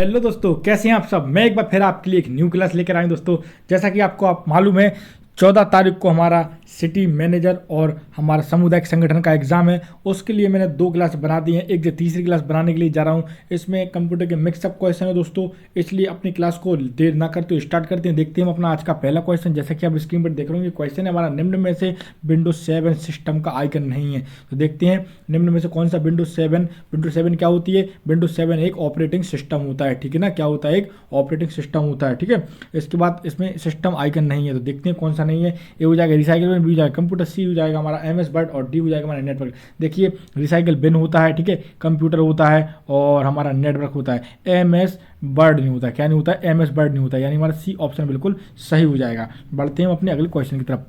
Hello दोस्तों, कैसे हैं आप सब। मैं एक बार फिर आपके लिए एक न्यू क्लास लेकर आए दोस्तों। जैसा कि आप मालूम है, 14 तारीख को हमारा सिटी मैनेजर और हमारा सामुदायिक संगठन का एग्जाम है। उसके लिए मैंने 2 क्लास बना दी हैं। एक जो तीसरी क्लास बनाने के लिए जा रहा हूं। इसमें कंप्यूटर के मिक्सअप क्वेश्चन है दोस्तों, इसलिए अपनी क्लास को देर ना करते हुए स्टार्ट करते हैं। देखते हैं हम अपना आज का पहला क्वेश्चन। जैसा कि आप स्क्रीन पर देख रहे होंगे, क्वेश्चन है हमारा, निम्न में से विंडोज 7 सिस्टम का आइकन नहीं है। तो देखते हैं निम्न में से कौन सा विंडोज 7 क्या होती है। विंडोज 7 एक ऑपरेटिंग सिस्टम होता है, ठीक है ना। क्या होता है? एक ऑपरेटिंग सिस्टम होता है, ठीक है। इसके बाद इसमें सिस्टम आइकन नहीं है, तो देखते हैं कौन सा नहीं है। ए हो जाएगा रिसाइकल बिन, बी हो जाएगा कंप्यूटर, सी हो जाएगा हमारा एमएस वर्ड और डी हो जाएगा हमारा नेटवर्क। देखिए, रिसाइकल बिन होता है, ठीक है, कंप्यूटर होता है और हमारा नेटवर्क होता है। एमएस वर्ड नहीं होता। क्या नहीं होता है? एमएस वर्ड नहीं होता, यानी हमारा सी ऑप्शन बिल्कुल सही हो जाएगा। बढ़ते हैं हम अपने अगले क्वेश्चन की तरफ।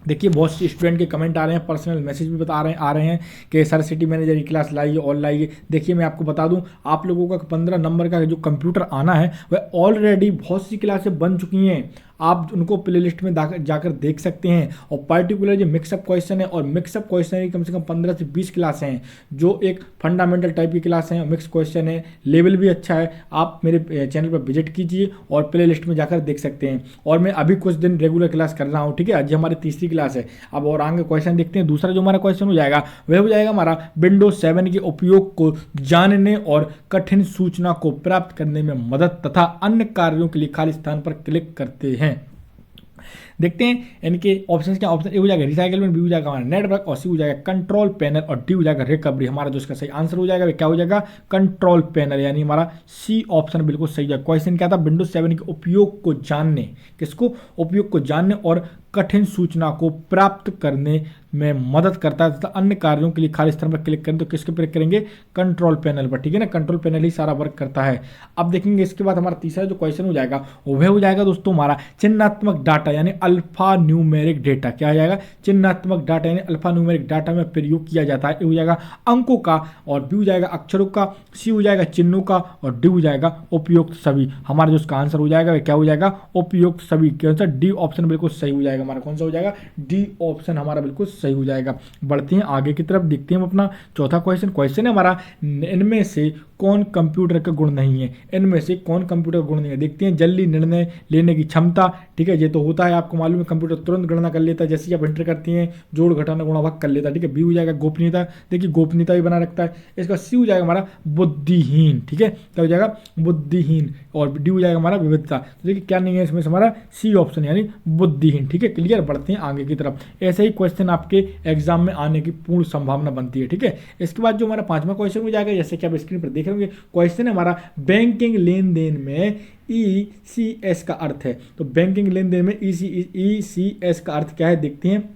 देखिए, बहुत से स्टूडेंट के कमेंट आ रहे हैं, पर्सनल मैसेज भी आ रहे हैं कि सर सिटी मैनेजर की क्लास लाइए और लाइए। देखिए, मैं आपको बता दूं, आप लोगों का 15 नंबर का जो कंप्यूटर आना है वह ऑलरेडी बहुत सी क्लासें बन चुकी हैं। आप उनको प्लेलिस्ट में जाकर देख सकते हैं। और पर्टिकुलर जो मिक्सअप क्वेश्चन है, और मिक्सअप क्वेश्चन कम से कम 15 से 20 क्लासें हैं, जो एक फंडामेंटल टाइप की क्लास है। मिक्स क्वेश्चन है, लेवल भी अच्छा है। आप मेरे चैनल पर विजिट कीजिए और प्लेलिस्ट में जाकर देख सकते हैं। और मैं अभी कुछ दिन रेगुलर क्लास कर रहा हूँ, ठीक है। आज हमारी तीसरी क्लास है। अब और आगे क्वेश्चन देखते हैं। दूसरा जो हमारा क्वेश्चन हो जाएगा वह हो जाएगा हमारा, विंडोज 7 के उपयोग को जानने और कठिन सूचना को प्राप्त करने में मदद तथा अन्य कार्यों के लिए खाली स्थान पर क्लिक करते हैं। देखते हैं इनके ऑप्शंस क्या। ऑप्शन ए हो जाएगा रिसाइकल बिन, बी हो जाएगा हमारा नेटवर्क और सी हो जाएगा कंट्रोल पैनल और डी हो जाएगा रिकवरी। हमारा जो इसका सही आंसर हो जाएगा क्या हो जाएगा? कंट्रोल पैनल, यानी हमारा सी ऑप्शन बिल्कुल सही जाएगा। क्वेश्चन क्या था? विंडोज 7 के उपयोग को जानने, किसको? उपयोग को जानने और कठिन सूचना को प्राप्त करने में मदद करता है तथा अन्य कार्यों के लिए खाली स्थान पर क्लिक करें तो किसके पर करेंगे? कंट्रोल पैनल पर, ठीक है ना। कंट्रोल पैनल ही सारा वर्क करता है। अब देखेंगे इसके बाद हमारा तीसरा जो क्वेश्चन हो जाएगा वह हो जाएगा दोस्तों हमारा, चिन्हात्मक डाटा यानी अल्फा न्यूमेरिक डेटा। क्या आ जाएगा? चिन्हात्मक डाटा यानी अल्फा न्यूमेरिक डाटा में प्रयोग किया जाता है। ए हो जाएगा अंकों का और बी हो जाएगा अक्षरों का, सी हो जाएगा चिन्हों का और डी हो जाएगा उपयुक्त सभी। हमारा जो इसका आंसर हो जाएगा वह क्या हो जाएगा? उपयुक्त सभी। कौन सा? डी ऑप्शन बिल्कुल सही हो जाएगा। हमारा कौन सा हो जाएगा? डी ऑप्शन हमारा बिल्कुल सही हो जाएगा। बढ़ते हैं आगे की तरफ, देखते हैं अपना चौथा क्वेश्चन। क्वेश्चन है हमारा, इनमें से कौन कंप्यूटर का गुण नहीं है? इनमें से कौन कंप्यूटर का गुण नहीं है? देखते हैं, जल्दी निर्णय लेने की क्षमता, ठीक है, ये तो होता है, आपको मालूम है। कंप्यूटर तुरंत गणना कर लेता है, जैसे ही आप एंटर करती हैं, जोड़ घटाना गुणा भाग कर लेता है, ठीक है। बी हो जाएगा गोपनीयता, देखिए गोपनीयता भी बना रखता है। इसका सी हो जाएगा हमारा बुद्धिहीन, ठीक है। क्या हो जाएगा? बुद्धिहीन। और डी हो जाएगा हमारा विविधता। तो देखिए क्या नहीं है इसमें हमारा? सी ऑप्शन यानी बुद्धिहीन, ठीक है। क्लियर। बढ़ते हैं आगे की तरफ। ऐसे ही क्वेश्चन आपके एग्जाम में आने की पूर्ण संभावना बनती है, ठीक है। इसके बाद जो हमारा पांचवा क्वेश्चन हो जाएगा, जैसे कि आप स्क्रीन पर देख रहे होंगे, क्वेश्चन है हमारा, बैंकिंग लेन देन में ईसीएस का अर्थ है। तो बैंकिंग लेन देन में ईसीएस का अर्थ क्या है? देखते हैं।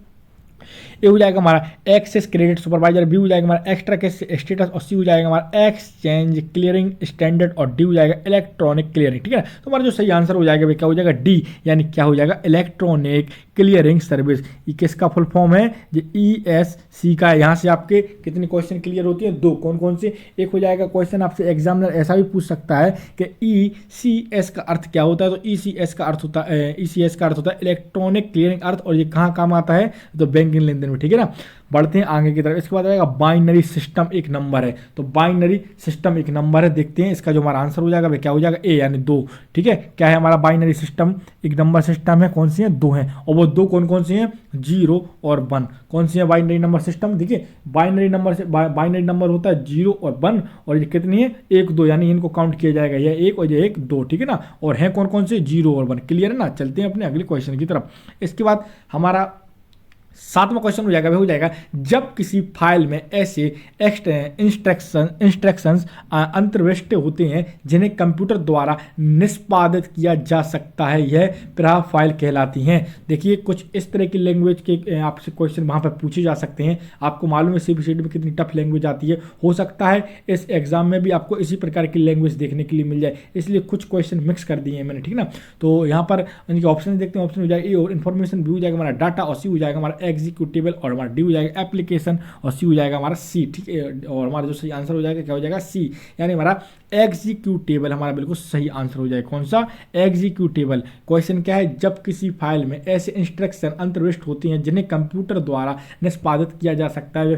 ए हो जाएगा हमारा एक्सेस क्रेडिट सुपरवाइजर, बी हो जाएगा हमारा एक्स्ट्रा कैश स्टेटस और सी हो जाएगा हमारा एक्सचेंज क्लियरिंग स्टैंडर्ड और डी हो जाएगा इलेक्ट्रॉनिक क्लियरिंग, ठीक है। तो हमारा जो सही आंसर हो जाएगा क्या हो जाएगा? डी, यानी क्या हो जाएगा? Electronic clearing service. ये किसका फुल फॉर्म है? ये ESC का है। यहाँ से आपके कितने क्वेश्चन क्लियर होती हैं? 2। कौन कौन से? एक हो जाएगा क्वेश्चन आपसे एग्जामिनर ऐसा भी पूछ सकता है कि ECS का अर्थ क्या होता है। तो ECS का अर्थ होता है इलेक्ट्रॉनिक क्लियरिंग अर्थ, और ये कहाँ काम आता है? तो बैंकिंग लेन देन में, ठीक है ना। बढ़ते हैं आगे की तरफ। इसके बाद आएगा बाइनरी सिस्टम एक नंबर है। तो बाइनरी सिस्टम एक नंबर है। देखते हैं इसका जो हमारा आंसर हो जाएगा वह क्या हो जाएगा? ए, यानी 2, ठीक है। क्या है हमारा? बाइनरी सिस्टम एक नंबर सिस्टम है। कौन सी है? 2 हैं। और वो 2 कौन कौन सी हैं? 0 और 1। कौन सी है बाइनरी नंबर सिस्टम? देखिए, बाइनरी नंबर होता है 0 और 1, और ये कितनी है? 1 2, यानी इनको काउंट किया जाएगा, यह 1 और यह 1 2, ठीक है ना। और हैं कौन कौन से? 0 और 1। क्लियर है ना। चलते हैं अपने अगले क्वेश्चन की तरफ। इसके बाद हमारा 7वां क्वेश्चन हो जाएगा, वह हो जाएगा, जब किसी फाइल में ऐसे इंस्ट्रक्शंस अंतर्विष्ट होते हैं जिन्हें कंप्यूटर द्वारा निष्पादित किया जा सकता है, यह प्रवाह फाइल कहलाती हैं। देखिए, कुछ इस तरह की लैंग्वेज के आपसे क्वेश्चन वहाँ पर पूछे जा सकते हैं। आपको मालूम है CBCD में कितनी टफ लैंग्वेज आती है। हो सकता है इस एग्जाम में भी आपको इसी प्रकार की लैंग्वेज देखने के लिए मिल जाए, इसलिए कुछ क्वेश्चन मिक्स कर दिए हैं मैंने, ठीक ना। तो यहाँ पर इनके ऑप्शन देखते हैं। ऑप्शन हो जाएगा ए और इन्फॉर्मेशन, बी हो जाएगा हमारा डाटा और सी हो जाएगा हमारा एग्जीक्यूटिबल और हमारा डी हो जाएगा एप्लीकेशन और सी हो जाएगा हमारा सी, ठीक है। और हमारा जो सही आंसर हो जाएगा क्या हो जाएगा? सी, यानी हमारा एग्जीक्यूटेबल हमारा बिल्कुल सही आंसर हो जाएगा। कौन सा? एग्जीक्यूटेबल। क्वेश्चन क्या है? जब किसी फाइल में ऐसे इंस्ट्रक्शन अंतर्विष्ट होती हैं जिन्हें कंप्यूटर द्वारा निष्पादित किया जा सकता है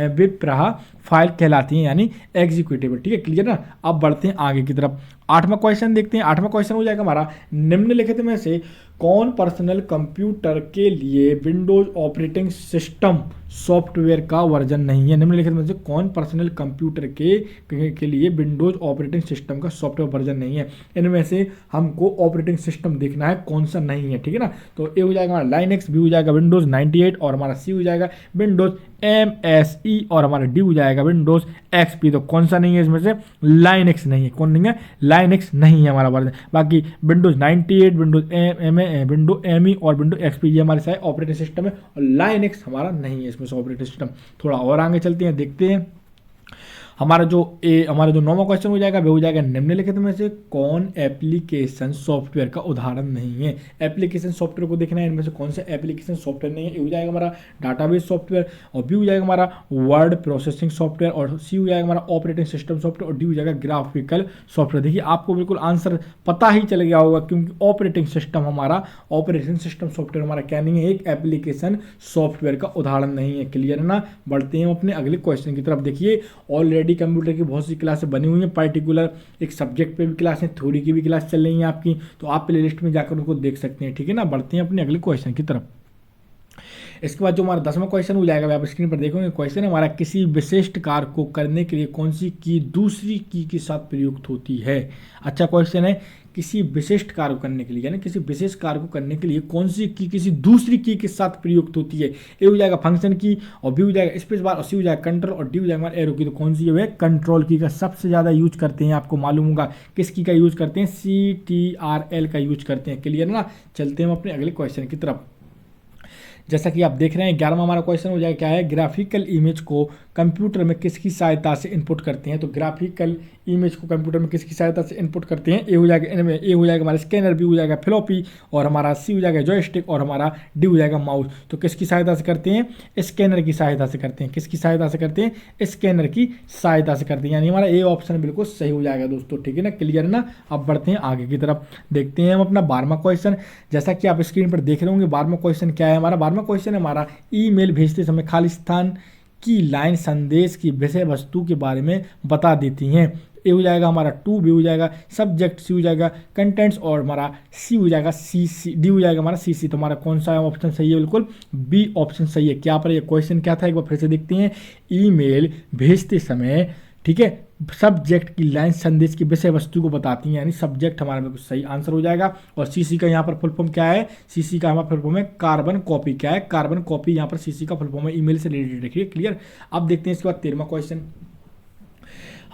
वे प्रायः फाइल कहलाती हैं, यानी एग्जीक्यूटेबल। ठीक है, क्लियर ना? अब बढ़ते हैं आगे की तरफ। 8वां क्वेश्चन देखते हैं। 8वां क्वेश्चन हो जाएगा हमारा, निम्नलिखित में से कौन पर्सनल कंप्यूटर के लिए विंडोज ऑपरेटिंग सिस्टम सॉफ्टवेयर का वर्जन नहीं है? निम्नलिखित में से कौन पर्सनल कंप्यूटर के लिए विंडोज ऑपरेटिंग सिस्टम का सॉफ्टवेयर वर्जन नहीं है? इनमें से हमको ऑपरेटिंग सिस्टम देखना है कौन सा नहीं है। ठीक है ना? तो ए हो जाएगा हमारा लाइनक्स, बी हो जाएगा विंडोज 98 और हमारा सी हो जाएगा विंडोज MSE और हमारा डी हो जाएगा विंडोज XP। तो कौन सा नहीं है इसमें से? लाइनक्स नहीं है। कौन नहीं है? लाइनक्स नहीं है हमारा वर्जन। बाकी विंडोज 98, विंडो ME और विंडो XP ये हमारे सारे ऑपरेटिंग सिस्टम है और लाइनक्स हमारा नहीं है इसमें से ऑपरेटिंग सिस्टम। थोड़ा और आगे चलते हैं, देखते हैं हमारा जो 9वां क्वेश्चन हो जाएगा वो हो जाएगा, निम्नलिखित में से कौन एप्लीकेशन सॉफ्टवेयर का उदाहरण नहीं है? एप्लीकेशन सॉफ्टवेयर को देखना है, इनमें से कौन सा एप्लीकेशन सॉफ्टवेयर नहीं है? ए हो जाएगा हमारा डाटाबेस सॉफ्टवेयर और बी हो जाएगा हमारा वर्ड प्रोसेसिंग सॉफ्टवेयर और सी हो जाएगा हमारा ऑपरेटिंग सिस्टम सॉफ्टवेयर और डी हो जाएगा ग्राफिकल सॉफ्टवेयर। देखिए आपको बिल्कुल आंसर पता ही चल गया होगा, क्योंकि ऑपरेटिंग सिस्टम सॉफ्टवेयर हमारा क्या नहीं है? एक एप्लीकेशन सॉफ्टवेयर का उदाहरण नहीं है। क्लियर है ना? बढ़ते हैं अपने अगले क्वेश्चन की तरफ। देखिए ऑलरेडी कंप्यूटर की बहुत सी क्लासें बनी हुई हैं, पर्टिकुलर एक सब्जेक्ट पे भी क्लास है, थ्योरी की भी क्लास चल रही है आपकी, तो आप प्ले लिस्ट में जाकर उनको देख सकते हैं। ठीक है ना? बढ़ते हैं अपने अगले क्वेश्चन की तरफ। इसके बाद जो हमारा 10वां क्वेश्चन हो जाएगा, आप स्क्रीन पर देखोगे, क्वेश्चन हमारा किसी विशिष्ट कार्य को करने के लिए कौन सी की दूसरी की के साथ प्रयुक्त होती है? अच्छा क्वेश्चन है, किसी विशिष्ट कार्य को करने के लिए, यानी किसी विशेष कार्य को करने के लिए कौन सी की किसी दूसरी की के साथ प्रयुक्त होती है? ए हो जाएगा फंक्शन की और बी हो जाएगा स्पेस बार और सी हो जाएगा कंट्रोल और डी हो जाएगा एरो की। तो कौन सी है? कंट्रोल की का सबसे ज़्यादा यूज करते हैं, आपको मालूम होगा किस की का यूज करते हैं? CTRL का यूज करते हैं। क्लियर है ना? चलते हैं हम अपने अगले क्वेश्चन की तरफ। जैसा कि आप देख रहे हैं 11वां हमारा क्वेश्चन हो जाएगा, क्या है? ग्राफिकल इमेज को कंप्यूटर में किसकी सहायता से इनपुट करते हैं? तो ग्राफिकल इमेज को कंप्यूटर में किसकी सहायता से इनपुट करते हैं? ए हो जाएगा हमारा स्कैनर, बी हो जाएगा फ्लॉपी और हमारा सी हो जाएगा जॉयस्टिक और हमारा डी हो जाएगा माउस। तो किसकी सहायता से करते हैं? स्कैनर की सहायता से करते हैं। किसकी सहायता से करते हैं? स्कैनर की सहायता से करते हैं, यानी हमारा ए ऑप्शन बिल्कुल सही हो जाएगा दोस्तों। ठीक है ना? क्लियर है ना? अब बढ़ते हैं आगे की तरफ, देखते हैं हम अपना 12वां क्वेश्चन। जैसा कि आप स्क्रीन पर देख रहे होंगे 12वां क्वेश्चन क्या है हमारा? 12वां क्वेश्चन है हमारा, ईमेल भेजते समय खाली स्थान की लाइन संदेश की विषय वस्तु के बारे में बता देती हैं। ए हो जाएगा हमारा टू, बी हो जाएगा सब्जेक्ट, सी हो जाएगा कंटेंट्स और हमारा सी हो जाएगा CC, डी हो जाएगा हमारा CC। तो हमारा कौन सा ऑप्शन सही है? बिल्कुल बी ऑप्शन सही है। क्या पर ये क्वेश्चन क्या था एक बार फिर से देखते हैं। ईमेल भेजते समय, ठीक है, सब्जेक्ट की लाइन संदेश की विषय वस्तु को बताती है, यानी सब्जेक्ट हमारा बिल्कुल सही आंसर हो जाएगा। और CC का यहाँ पर फुल फॉर्म क्या है? CC का हमारा फुल फॉर्म है कार्बन कॉपी। क्या है? Carbon copy. यहाँ पर CC का फुल फॉर्म है ईमेल से रिलेटेड। देखिए क्लियर। अब देखते हैं इसके बाद 13वां क्वेश्चन।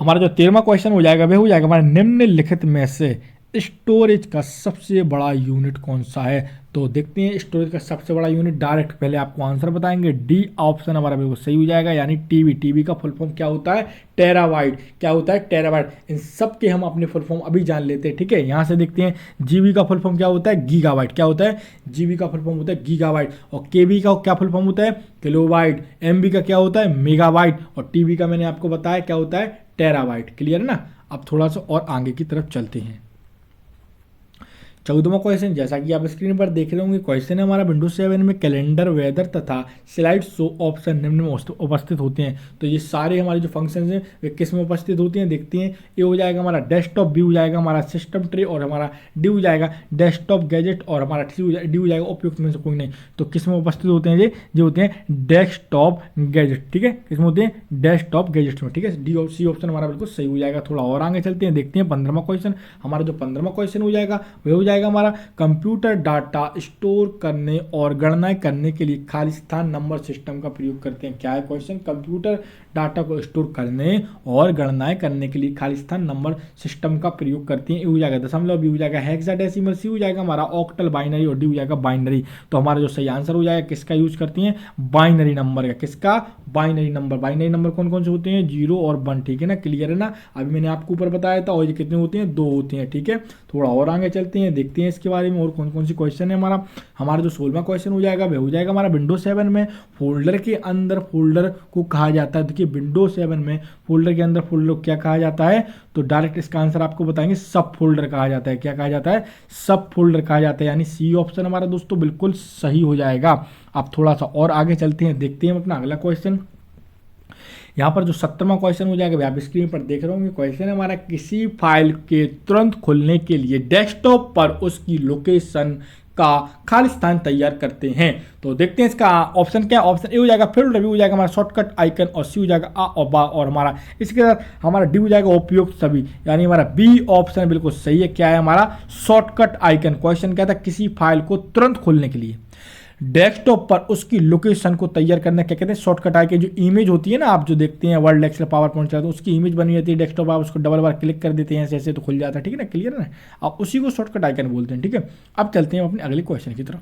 हमारा जो 13वां क्वेश्चन हो जाएगा वह हो जाएगा हमारा, निम्नलिखित में से स्टोरेज का सबसे बड़ा यूनिट कौन सा है? तो देखते हैं स्टोरेज का सबसे बड़ा यूनिट, डायरेक्ट पहले आपको आंसर बताएंगे। डी ऑप्शन हमारा बिल्कुल सही हो जाएगा, यानी टीबी का फुल फॉर्म क्या होता है? टेराबाइट। क्या होता है? टेराबाइट। इन सब के हम अपने फुल फॉर्म अभी जान लेते हैं। ठीक है, यहाँ से देखते हैं जीबी का फुल फॉर्म क्या होता है? गीगाबाइट। क्या होता है? जीबी का फुल फॉर्म होता है गीगाबाइट। और केबी का क्या फुल फॉर्म होता है? किलोबाइट। एमबी का क्या होता है? मेगाबाइट। और टीबी का मैंने आपको बताया क्या होता है? टेराबाइट। क्लियर है ना? अब थोड़ा सा और आगे की तरफ चलते हैं। 14वां क्वेश्चन, जैसा कि आप स्क्रीन पर देख रहे होंगे, क्वेश्चन है हमारा विंडोज 7 में कैलेंडर, वेदर तथा स्लाइड शो ऑप्शन निम्न में उपस्थित होते हैं। तो ये सारे हमारे जो फंक्शन हैं वे किस में उपस्थित होते हैं? देखते हैं। ए हो जाएगा हमारा डेस्कटॉप, बी हो जाएगा हमारा सिस्टम ट्रे और हमारा डी हो जाएगा डेस्कटॉप गैजेट और हमारा डी हो जाएगा उपयुक्त में से कोई नहीं। तो किस में उपस्थित होते हैं? ये होते हैं डेस्कटॉप गैजेट। ठीक है, किस में होते हैं? डेस्कटॉप गैजेट में। ठीक है, डी और सी ऑप्शन हमारा बिल्कुल सही हो जाएगा। थोड़ा और आगे चलते हैं, देखते हैं 15वां क्वेश्चन। हमारा जो 15वां क्वेश्चन हो जाएगा वह हो जाएगा हमारा, कंप्यूटर डाटा स्टोर करने और गणनाएं करने के लिए खाली स्थान नंबर सिस्टम का प्रयोग करते हैं। क्या है क्वेश्चन? कंप्यूटर डाटा को स्टोर करने और गणनाएं करने के लिए खाली स्थान नंबर सिस्टम का प्रयोग करते हैं। ए हो जाएगा दशमलव, बी हो जाएगा हेक्साडेसिमल, सी हो जाएगा हमारा ऑक्टल बाइनरी और डी हो जाएगा बाइनरी। तो हमारा जो सही आंसर हो जाएगा किसका यूज करती हैं? बाइनरी नंबर का। किसका? Binary number. बाइनरी नंबर कौन कौन से होते हैं? 0 और 1। ठीक है ना? क्लियर है ना? अभी मैंने आपको ऊपर बताया था। और ये कितने होते हैं? 2 होते हैं। ठीक है, थोड़ा और आगे चलते हैं, देखते देखते हैं इसके बारे में और कौन कौन सी क्वेश्चन है। हमारा जो 16वां क्वेश्चन हो जाएगा वह हो जाएगा हमारा विंडोज 7 में फोल्डर के अंदर फोल्डर को कहा जाता है। देखिए विंडोज 7 में फोल्डर के अंदर फोल्डर को क्या कहा जाता है, तो डायरेक्ट इसका आंसर आपको बताएंगे सब फोल्डर कहा जाता है। क्या कहा जाता है, सब फोल्डर कहा जाता है, यानी सी ऑप्शन हमारा दोस्तों बिल्कुल सही हो जाएगा। आप थोड़ा सा और आगे चलते हैं, देखते हैं अपना अगला क्वेश्चन। यहाँ पर जो 17वां क्वेश्चन हो जाएगा, आप स्क्रीन पर देख रहे होंगे। क्वेश्चन है हमारा, किसी फाइल के तुरंत खोलने के लिए डेस्कटॉप पर उसकी लोकेशन का खाली स्थान तैयार करते हैं। तो देखते हैं इसका ऑप्शन क्या है। ऑप्शन ए हो जाएगा फिल्ड, बी हो जाएगा हमारा शॉर्टकट आइकन, और सी हो जाएगा आ और बा, और हमारा इसके साथ हमारा डी हो जाएगा उपयुक्त सभी, यानी हमारा बी ऑप्शन बिल्कुल सही है। क्या है हमारा, शॉर्टकट आइकन। क्वेश्चन क्या था, किसी फाइल को तुरंत खोलने के लिए डेस्कटॉप पर उसकी लोकेशन को तैयार करना क्या कहते हैं, शॉर्टकट आइकन। जो इमेज होती है ना, आप जो देखते हैं वर्ड एक्सेल पावर पॉइंट चलाते हैं, उसकी इमेज बनी रहती है डेस्कटॉप, आप उसको डबल बार क्लिक कर देते हैं ऐसे ऐसे तो खुल जाता है, ठीक है ना, क्लियर है ना, आप उसी को शॉर्टकट आइकन बोलते हैं, ठीक है। अब चलते हैं अपने अगले क्वेश्चन की तरफ।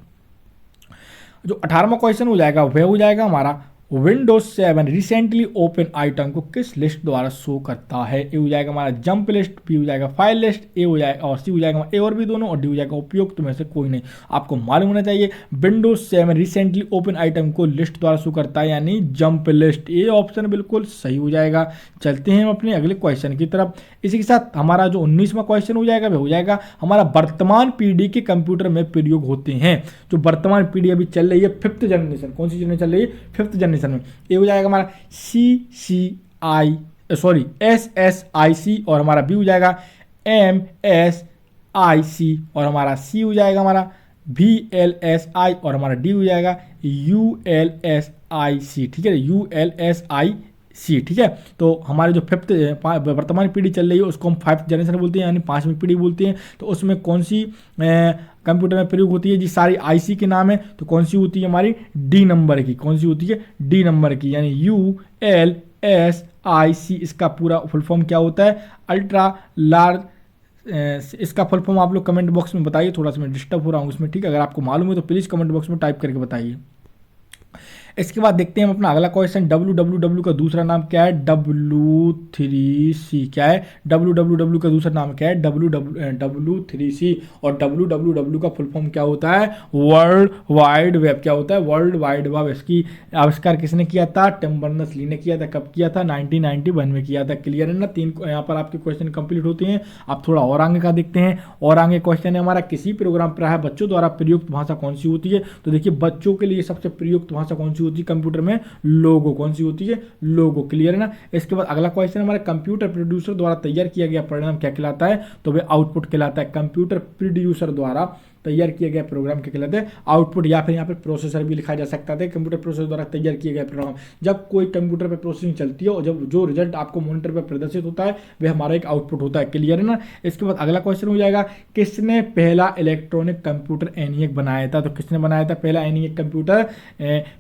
जो 18वां क्वेश्चन हो जाएगा वह हो जाएगा हमारा, विंडोज 7 रिसेंटली ओपन आइटम को किस लिस्ट द्वारा शो करता है। ए हो जाएगा हमारा जंप लिस्ट, बी हो जाएगा फाइल लिस्ट, ए हो जाएगा और सी हो जाएगा ए और बी दोनों, और डी हो जाएगा उपयुक्त में से कोई नहीं। आपको मालूम होना चाहिए विंडोज 7 रिसेंटली ओपन आइटम को लिस्ट द्वारा शो करता है, यानी जंप लिस्ट। ए ऑप्शन बिल्कुल सही हो जाएगा। चलते हैं अपने अगले क्वेश्चन की तरफ। इसी के साथ हमारा जो 19वां क्वेश्चन हो जाएगा वह हो जाएगा हमारा, वर्तमान पीढ़ी के कंप्यूटर में प्रयोग होते हैं। जो वर्तमान पीढ़ी अभी चल रही है 5th जनरेशन, कौन सी जनरेशन चल रही है, 5th जनरेशन में। ये हो जाएगा हमारा SSIC, और हमारा बी हो जाएगा MSIC, और हमारा सी हो जाएगा हमारा VLSI, और हमारा डी हो जाएगा ULSIC, ठीक है, ULSIC, ठीक है। तो हमारे जो 5th वर्तमान पीढ़ी चल रही है उसको हम 5th जनरेशन बोलते हैं, यानी 5वीं पीढ़ी बोलते हैं। तो उसमें कौन सी कंप्यूटर में प्रयोग होती है जी, सारी आईसी के नाम है, तो कौन सी होती है हमारी, डी नंबर की, कौन सी होती है, डी नंबर की, यानी ULSIC। इसका पूरा फुल फॉर्म क्या होता है, अल्ट्रा लार्ज। इसका फुल फॉर्म आप लोग कमेंट बॉक्स में बताइए, थोड़ा सा मैं डिस्टर्ब हो रहा हूँ इसमें, ठीक है। अगर आपको मालूम है तो प्लीज़ कमेंट बॉक्स में टाइप करके बताइए। इसके बाद देखते हैं हम अपना अगला क्वेश्चन, www का दूसरा नाम क्या है, W3C। क्या है, www का दूसरा नाम क्या है, W3C। और www का फुल फॉर्म क्या होता है, वर्ल्ड वाइड वेब। क्या होता है, वर्ल्ड वाइड वेब। इसकी आविष्कार किसने किया था, टिम बर्नर्स-ली ने किया था। कब किया था, 1991 में किया था। क्लियर है ना, 3 यहाँ पर आपके क्वेश्चन कंप्लीट होते हैं। आप थोड़ा और आगे का देखते हैं, और आगे क्वेश्चन है हमारा, किसी प्रोग्राम प्रायः बच्चों द्वारा प्रयुक्त भाषा कौन सी होती है। तो देखिए बच्चों के लिए सबसे प्रयुक्त भाषा कौन सी होती है कंप्यूटर में, लोगो। कौन सी होती है, लोगो। क्लियर है ना। इसके बाद अगला क्वेश्चन हमारा, कंप्यूटर प्रोड्यूसर द्वारा तैयार किया गया परिणाम क्या कहलाता है, तो वह आउटपुट कहलाता है। कंप्यूटर प्रोड्यूसर द्वारा तैयार किया गया प्रोग्राम क्या कहलाता है, आउटपुट, या फिर यहाँ पे प्रोसेसर भी लिखा जा सकता है। कंप्यूटर प्रोसेसर द्वारा तैयार किया गया प्रोग्राम, जब कोई कंप्यूटर पे प्रोसेसिंग चलती है और जब जो रिजल्ट आपको मॉनिटर पर प्रदर्शित होता है वह हमारा एक आउटपुट होता है। क्लियर है ना। इसके बाद अगला क्वेश्चन हो जाएगा, किसने पहला इलेक्ट्रॉनिक कंप्यूटर ENIAC बनाया था। तो किसने बनाया था पहला ENIAC कंप्यूटर,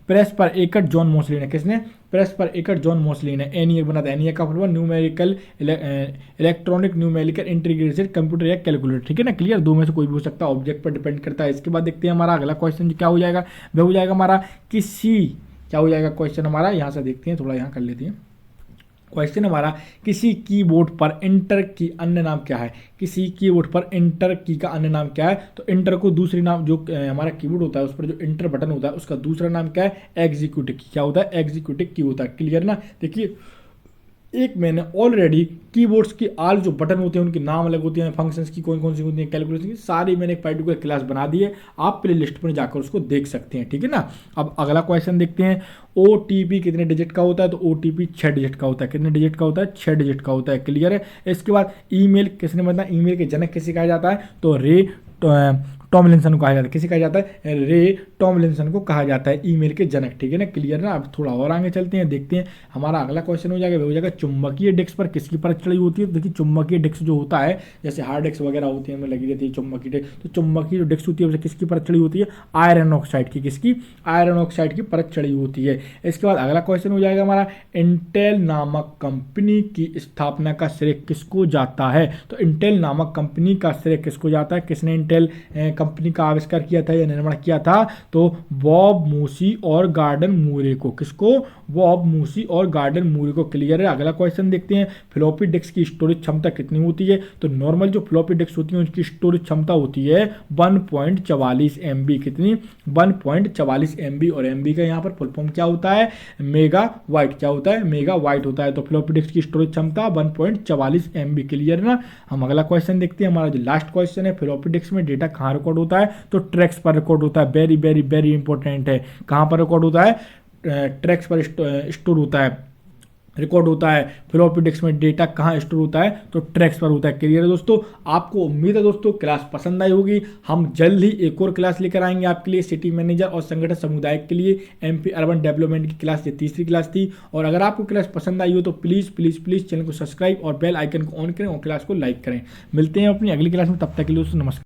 प्रेस पर एकट जॉन मोस्ली ने। किसने, प्रेस पर एकट जॉन मोस्ली ने ENIAC बना था। ENIAC का full numerical electronic numerical integrated computer या कैलकुलेटर, ठीक है ना। क्लियर, दो में से कोई भी हो सकता है, ऑब्जेक्ट पर डिपेंड करता है। इसके बाद देखते हैं हमारा अगला क्वेश्चन क्या हो जाएगा, वह हो जाएगा हमारा, क्या हो जाएगा क्वेश्चन हमारा, यहाँ से देखते हैं, थोड़ा यहाँ कर लेते हैं। क्वेश्चन हमारा, किसी कीबोर्ड पर इंटर की अन्य नाम क्या है। किसी कीबोर्ड पर इंटर की का अन्य नाम क्या है, तो इंटर को दूसरी नाम, जो हमारा कीबोर्ड होता है उस पर जो इंटर बटन होता है उसका दूसरा नाम क्या है, एग्जीक्यूटिव की। क्या होता है, एग्जीक्यूटिव की होता है। क्लियर ना। देखिए एक मैंने ऑलरेडी कीबोर्ड्स की आल जो बटन होते हैं उनके नाम अलग होते हैं, फंक्शंस की कौन कौन सी होती हैं, कैलकुलेशन की, सारी मैंने एक पर्टिकुलर क्लास बना दी है, आप प्ले लिस्ट पर जाकर उसको देख सकते हैं, ठीक है ना। अब अगला क्वेश्चन देखते हैं, OTP कितने डिजिट का होता है, तो OTP 6 डिजिट का होता है। कितने डिजिट का होता है, 6 डिजिट का होता है। क्लियर है। इसके बाद ईमेल किसने बताया, ईमेल के जनक किसे कहा जाता है, तो रे टॉमलिंसन को कहा जाता है। किसे कहा जाता है, रे टॉमलिंसन को कहा जाता है ईमेल के जनक, ठीक है ना। क्लियर ना। अब थोड़ा और आगे चलते हैं, देखते हैं हमारा अगला क्वेश्चन हो जाएगा, हो जाएगा चुंबकीय डिस्क पर किसकी परत चढ़ी होती है। तो देखिए चुंबकीय डिस्क जो होता है, जैसे हार्ड डिस्क वगैरह होती है, हमें लगी रहती है चुंबकीय डिस्क, तो चुंबकीय जो डिस्क होती है उसे किसकी परत चढ़ी होती है, आयरन ऑक्साइड की। किसकी, आयरन ऑक्साइड की परत चढ़ी होती है। इसके बाद अगला क्वेश्चन हो जाएगा हमारा, इंटेल नामक कंपनी की स्थापना का श्रेय किसको जाता है। तो इंटेल नामक कंपनी का श्रेय किसको जाता है, किसने इंटेल कंपनी का आविष्कार किया था या निर्माण किया था? तो बॉब मूसी और गॉर्डन मूरे को। किसको? बॉब मूसी और गॉर्डन मूरे को। क्लियर है। अगला क्वेश्चन देखते हैं, फ्लॉपी डिस्क की स्टोरेज क्षमता कितनी होती है? तो नॉर्मल जो फ्लॉपी डिस्क होती है उनकी स्टोरेज क्षमता होती है 1.44 MB। कितनी? 1.44 MB। और MB का यहाँ पर फुल फॉर्म क्या होता है? Mega white. क्या होता है? मेगा वाइट होता है। तो फ्लॉपी डिस्क की स्टोरेज क्षमता 1.44 MB। क्लियर ना। हम अगला क्वेश्चन देखते हैं। हमारा जो लास्ट क्वेश्चन है, फ्लॉपी डिस्क में डेटा कहाँ रिकॉर्ड होता है? तो ट्रैक्स पर रिकॉर्ड होता है। वेरी वेरी वेरी इंपॉर्टेंट है। कहाँ पर रिकॉर्ड होता है? ट्रैक्स पर स्टोर होता है, रिकॉर्ड होता है। फ्लॉपी डिस्क में डेटा कहाँ स्टोर होता है? तो ट्रैक्स पर होता है। क्लियर है दोस्तों। आपको उम्मीद है दोस्तों क्लास पसंद आई होगी। हम जल्द ही एक और क्लास लेकर आएंगे आपके लिए, सिटी मैनेजर और संगठन समुदाय के लिए MP अर्बन डेवलपमेंट की क्लास। ये तीसरी क्लास थी। और अगर आपको क्लास पसंद आई हो तो प्लीज़ प्लीज़ प्लीज़ चैनल को सब्सक्राइब और बेल आइकन को ऑन करें और क्लास को लाइक करें। मिलते हैं अपनी अगली क्लास में, तब तक के लिए दोस्तों नमस्कार।